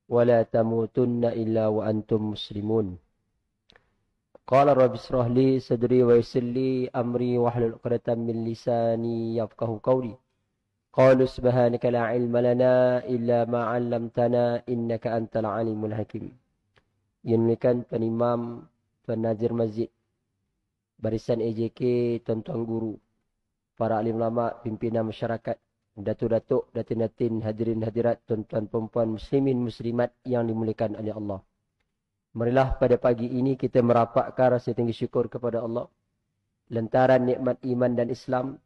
ولا تموتن إلا وأنتم مسلمون. قال رب اشرح لي صدري ويسر لي أمري واحلل عقدة من لساني يفقهوا قولي. قالوا سبحانك لا علم لنا إلا ما علمتنا إنك أنت العليم الحكيم. Yang muliakan Tuan Imam, Tuan Nazir Masjid, barisan AJK, tuan-tuan guru, para alim ulama, pimpinan masyarakat, datuk-datuk, datin-datin, hadirin hadirat, tuan-tuan perempuan muslimin muslimat yang dimuliakan oleh Allah. Marilah pada pagi ini kita merapatkan rasa tinggi syukur kepada Allah lantaran nikmat iman dan Islam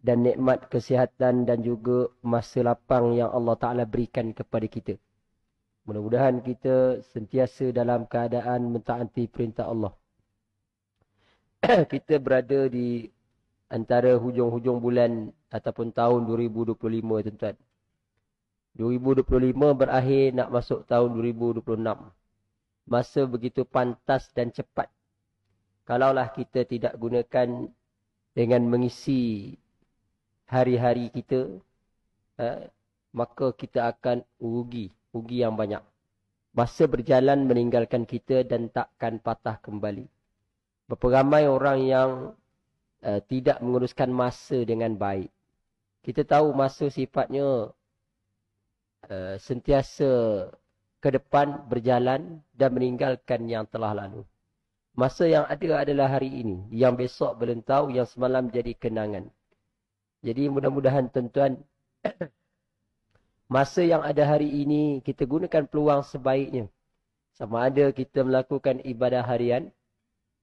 dan nikmat kesihatan dan juga masa lapang yang Allah Ta'ala berikan kepada kita. Mudah-mudahan kita sentiasa dalam keadaan mentaati perintah Allah. Kita berada di antara hujung-hujung bulan ataupun tahun 2025, tuan-tuan. 2025 berakhir nak masuk tahun 2026. Masa begitu pantas dan cepat. Kalaulah kita tidak gunakan dengan mengisi hari-hari kita, maka kita akan rugi yang banyak. Masa berjalan meninggalkan kita dan takkan patah kembali. Berapa ramai orang yang tidak menguruskan masa dengan baik. Kita tahu masa sifatnya sentiasa ke depan berjalan dan meninggalkan yang telah lalu. Masa yang ada adalah hari ini. Yang besok belum tahu, yang semalam jadi kenangan. Jadi mudah-mudahan tuan-tuan, masa yang ada hari ini, kita gunakan peluang sebaiknya. Sama ada kita melakukan ibadah harian,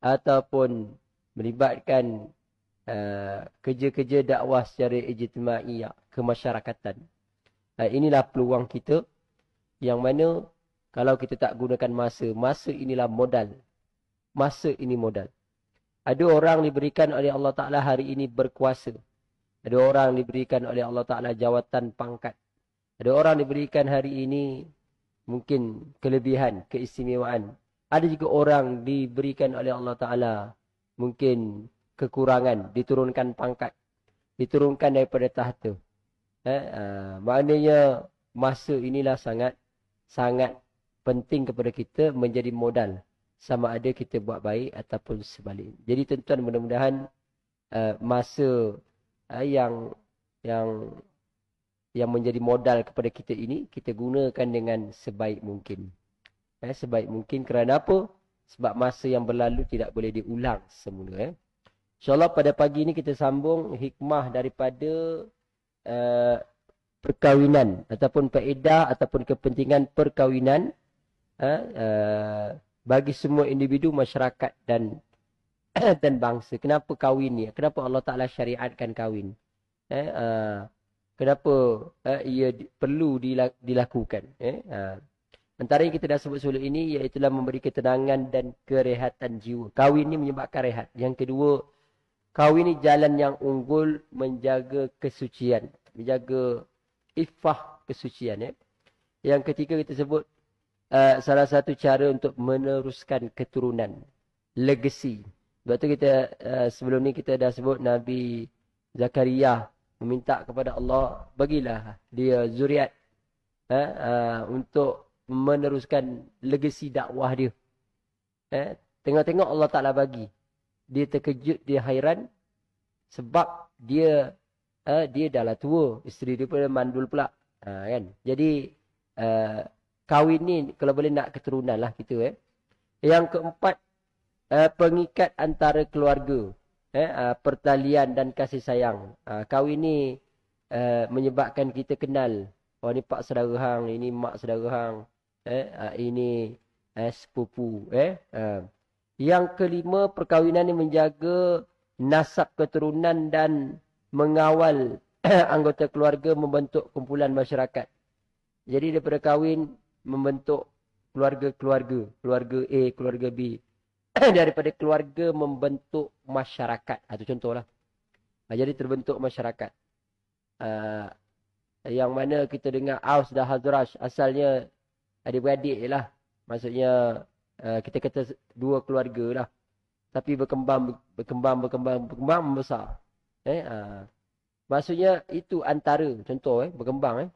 ataupun melibatkan kerja-kerja dakwah secara ijtimaiyah, kemasyarakatan. Inilah peluang kita, yang mana kalau kita tak gunakan masa inilah modal. Masa ini modal. Ada orang diberikan oleh Allah Ta'ala hari ini berkuasa. Ada orang diberikan oleh Allah Ta'ala jawatan pangkat. Ada orang diberikan hari ini mungkin kelebihan, keistimewaan. Ada juga orang diberikan oleh Allah Ta'ala mungkin kekurangan, diturunkan pangkat, diturunkan daripada tahta. Maknanya masa inilah sangat penting kepada kita menjadi modal. Sama ada kita buat baik ataupun sebalik. Jadi tuan-tuan, mudah-mudahan masa yang menjadi modal kepada kita ini, kita gunakan dengan sebaik mungkin. Sebaik mungkin kerana apa? Sebab masa yang berlalu tidak boleh diulang semula. InsyaAllah pada pagi ini kita sambung hikmah daripada perkahwinan ataupun faedah ataupun kepentingan perkahwinan bagi semua individu, masyarakat dan bangsa. Kenapa kahwin ni? Kenapa Allah Ta'ala syariatkan kahwin? Kenapa ia perlu dilakukan? Antara yang kita dah sebut sebelum ini, iaitulah memberi ketenangan dan kerehatan jiwa. Kahwin ni menyebabkan rehat. Yang kedua, kahwin ni jalan yang unggul menjaga kesucian. Menjaga iffah kesucian. Yang ketiga kita sebut salah satu cara untuk meneruskan keturunan. Legacy. Sebab tu kita sebelum ni kita dah sebut Nabi Zakaria meminta kepada Allah, bagilah dia zuriat untuk meneruskan legasi dakwah dia. Tengok-tengok Allah Ta'ala bagi. Dia terkejut, dia hairan. Sebab dia dah lah tua. Isteri dia pun mandul pula. Kan? Jadi, kahwin ni kalau boleh nak keturunan lah kita. Yang keempat, pengikat antara keluarga. Pertalian dan kasih sayang. Kahwin ni menyebabkan kita kenal. Oh, ni pak saudara hang, ini mak saudara hang. Ini sepupu. Yang kelima, perkahwinan ni menjaga nasab keturunan dan mengawal anggota keluarga membentuk kumpulan masyarakat. Jadi daripada kahwin membentuk keluarga-keluarga. Keluarga A, keluarga B. Daripada keluarga membentuk masyarakat. Itu contohlah. Jadi terbentuk masyarakat. Yang mana kita dengar Aus dan Hazraj asalnya adik-beradik lah. Maksudnya kita kata dua keluarga lah. Tapi berkembang membesar. Maksudnya itu antara contoh berkembang.